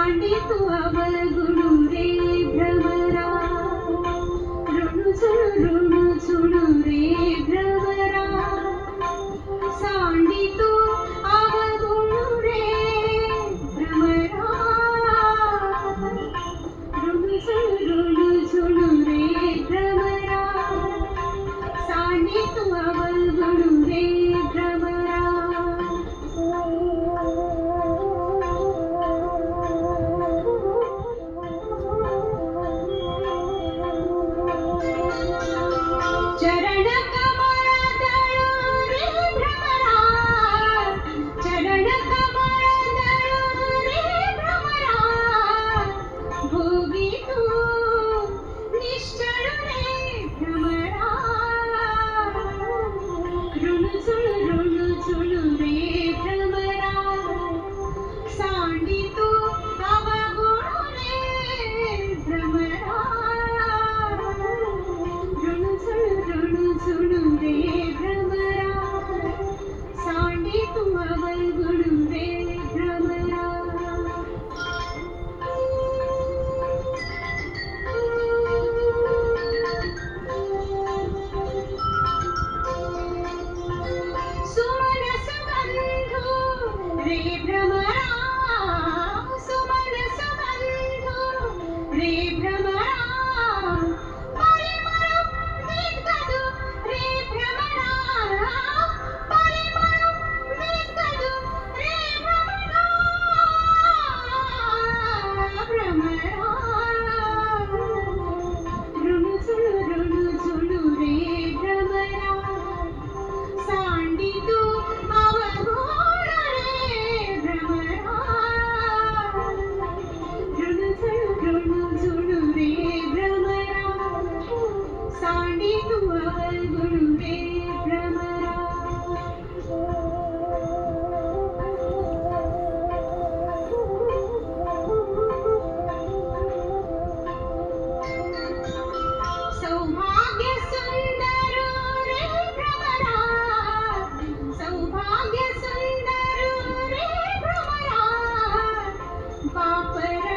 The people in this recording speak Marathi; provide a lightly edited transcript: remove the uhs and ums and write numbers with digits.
सांडी तू अवगुणु रे भ्रमरा ऋणु झुणु रे भ्रमरा सांडी तू अवगुणु रे भ्रमरा ऋणु झुणु रे भ्रमरा सांडी तू अवगुणु रे भ्रमरा चरण कमळ दळू रे भ्रमरा चरण कमळ दळू रे भ्रमरा भोगी तू निश्चळ रे भ्रमरा ऋणु झुणु रे भ्रमरा सांडी तू अवगुणु रे भ्रमरा ऋणु झुणु रे भ्रमरा सांडी तू अवगुणु रे भ्रमरा सुमन सुबंधु रे भ्रमरा सुमन सुबंधु रे भ्रमरा परिमळ निगदु रे भ्रमरा परिमळ निगदु रे भ्रमरा भ्रमरा ऋणु झुणु रे भ्रमरा सांडी तू अवगुण रे भ्रमरा ऋणु झुणु रे भ्रमरा सांडी तू अवगुण रे भ्रमरा सौभाग्य सुंदर रे भ्रमरा सौभाग्य सुंदर रे भ्रमरा बापर